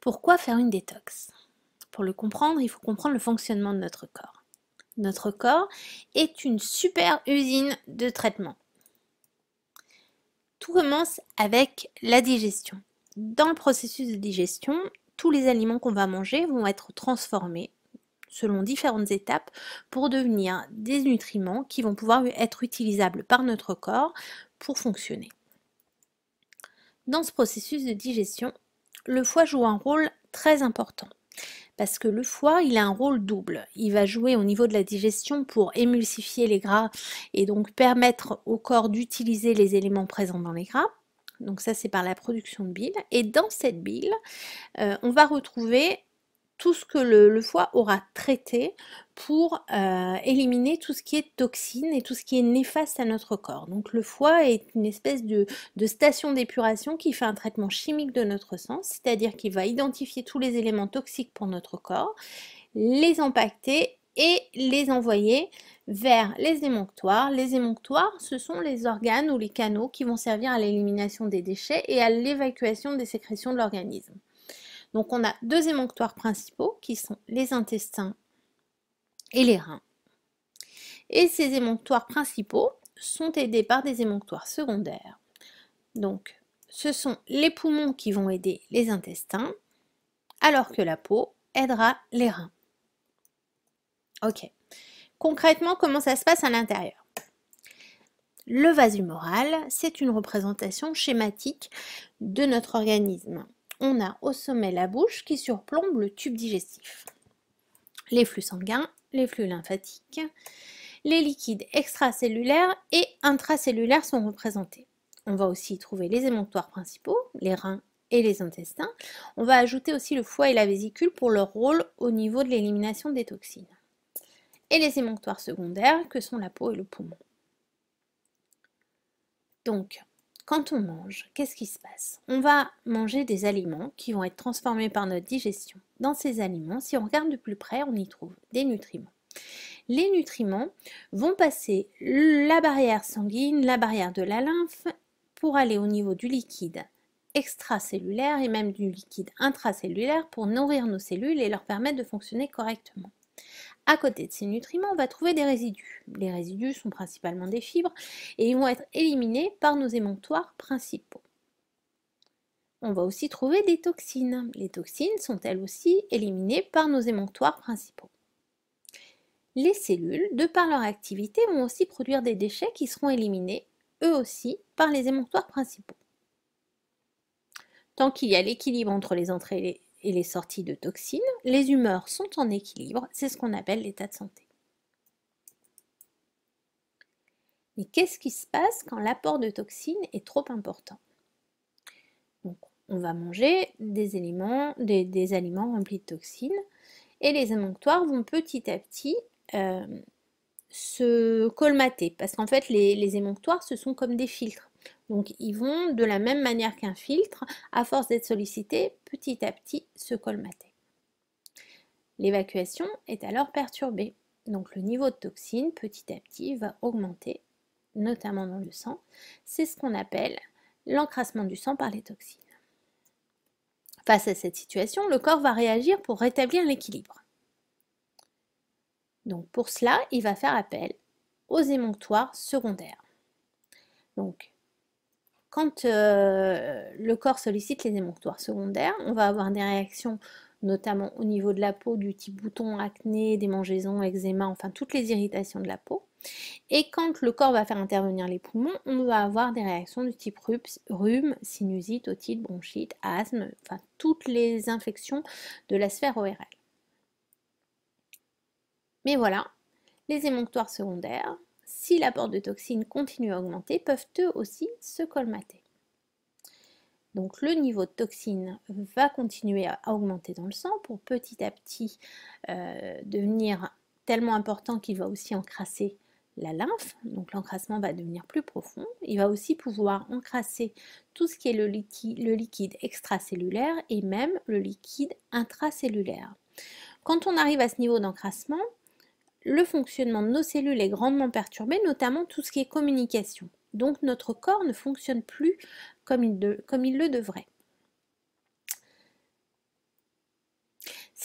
Pourquoi faire une détox? Pour le comprendre, il faut comprendre le fonctionnement de notre corps. Notre corps est une super usine de traitement. Tout commence avec la digestion. Dans le processus de digestion, tous les aliments qu'on va manger vont être transformés selon différentes étapes pour devenir des nutriments qui vont pouvoir être utilisables par notre corps pour fonctionner. Dans ce processus de digestion, le foie joue un rôle très important parce que le foie, il a un rôle double. Il va jouer au niveau de la digestion pour émulsifier les gras et donc permettre au corps d'utiliser les éléments présents dans les gras. Donc ça, c'est par la production de bile. Et dans cette bile, on va retrouver tout ce que le foie aura traité pour éliminer tout ce qui est toxine et tout ce qui est néfaste à notre corps. Donc le foie est une espèce de station d'épuration qui fait un traitement chimique de notre sang, c'est-à-dire qu'il va identifier tous les éléments toxiques pour notre corps, les empaqueter et les envoyer vers les émonctoires. Les émonctoires, ce sont les organes ou les canaux qui vont servir à l'élimination des déchets et à l'évacuation des sécrétions de l'organisme. Donc on a deux émonctoires principaux qui sont les intestins et les reins. Et ces émonctoires principaux sont aidés par des émonctoires secondaires. Donc ce sont les poumons qui vont aider les intestins, alors que la peau aidera les reins. Ok. Concrètement, comment ça se passe à l'intérieur? Le vase humoral, c'est une représentation schématique de notre organisme. On a au sommet la bouche qui surplombe le tube digestif. Les flux sanguins, les flux lymphatiques, les liquides extracellulaires et intracellulaires sont représentés. On va aussi trouver les émonctoires principaux, les reins et les intestins. On va ajouter aussi le foie et la vésicule pour leur rôle au niveau de l'élimination des toxines. Et les émonctoires secondaires que sont la peau et le poumon. Donc, quand on mange, qu'est-ce qui se passe? On va manger des aliments qui vont être transformés par notre digestion. Dans ces aliments, si on regarde de plus près, on y trouve des nutriments. Les nutriments vont passer la barrière sanguine, la barrière de la lymphe, pour aller au niveau du liquide extracellulaire et même du liquide intracellulaire pour nourrir nos cellules et leur permettre de fonctionner correctement. À côté de ces nutriments, on va trouver des résidus. Les résidus sont principalement des fibres et ils vont être éliminés par nos émonctoires principaux. On va aussi trouver des toxines. Les toxines sont elles aussi éliminées par nos émonctoires principaux. Les cellules, de par leur activité, vont aussi produire des déchets qui seront éliminés, eux aussi, par les émonctoires principaux. Tant qu'il y a l'équilibre entre les entrées et les sorties de toxines, les humeurs sont en équilibre, c'est ce qu'on appelle l'état de santé. Mais qu'est-ce qui se passe quand l'apport de toxines est trop important? Donc, on va manger des aliments remplis de toxines et les émonctoires vont petit à petit se colmater parce qu'en fait les émonctoires ce sont comme des filtres. Donc ils vont de la même manière qu'un filtre, à force d'être sollicités, petit à petit se colmater. L'évacuation est alors perturbée. Donc le niveau de toxines petit à petit va augmenter, notamment dans le sang. C'est ce qu'on appelle l'encrassement du sang par les toxines. Face à cette situation, le corps va réagir pour rétablir l'équilibre. Donc pour cela, il va faire appel aux émonctoires secondaires. Donc quand le corps sollicite les émonctoires secondaires, on va avoir des réactions notamment au niveau de la peau du type bouton, acné, démangeaisons, eczéma, enfin toutes les irritations de la peau. Et quand le corps va faire intervenir les poumons, on va avoir des réactions du type rhume, sinusite, otite, bronchite, asthme, enfin toutes les infections de la sphère ORL. Mais voilà, les émonctoires secondaires, si l'apport de toxines continue à augmenter, peuvent eux aussi se colmater. Donc le niveau de toxines va continuer à augmenter dans le sang pour petit à petit devenir tellement important qu'il va aussi encrasser la lymphe. Donc l'encrassement va devenir plus profond. Il va aussi pouvoir encrasser tout ce qui est le liquide extracellulaire et même le liquide intracellulaire. Quand on arrive à ce niveau d'encrassement, le fonctionnement de nos cellules est grandement perturbé, notamment tout ce qui est communication. Donc notre corps ne fonctionne plus comme il le devrait.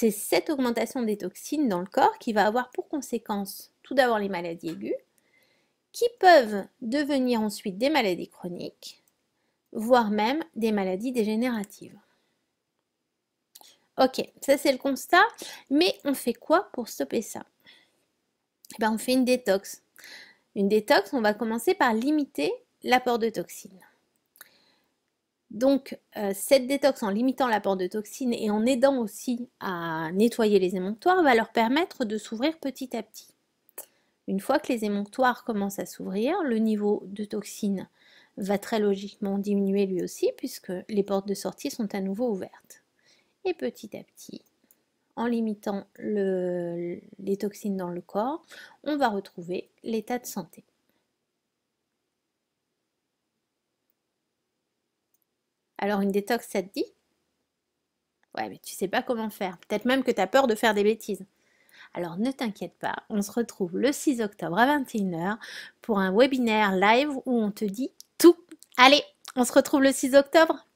C'est cette augmentation des toxines dans le corps qui va avoir pour conséquence tout d'abord les maladies aiguës, qui peuvent devenir ensuite des maladies chroniques, voire même des maladies dégénératives. Ok, ça c'est le constat, mais on fait quoi pour stopper ça? On fait une détox. Une détox, on va commencer par limiter l'apport de toxines. Donc, cette détox, en limitant l'apport de toxines et en aidant aussi à nettoyer les émonctoires, va leur permettre de s'ouvrir petit à petit. Une fois que les émonctoires commencent à s'ouvrir, le niveau de toxines va très logiquement diminuer lui aussi, puisque les portes de sortie sont à nouveau ouvertes. Et petit à petit, en limitant les toxines dans le corps, on va retrouver l'état de santé. Alors une détox, ça te dit? Ouais, mais tu sais pas comment faire. Peut-être même que tu as peur de faire des bêtises. Alors ne t'inquiète pas, on se retrouve le 6 octobre à 21h pour un webinaire live où on te dit tout. Allez, on se retrouve le 6 octobre.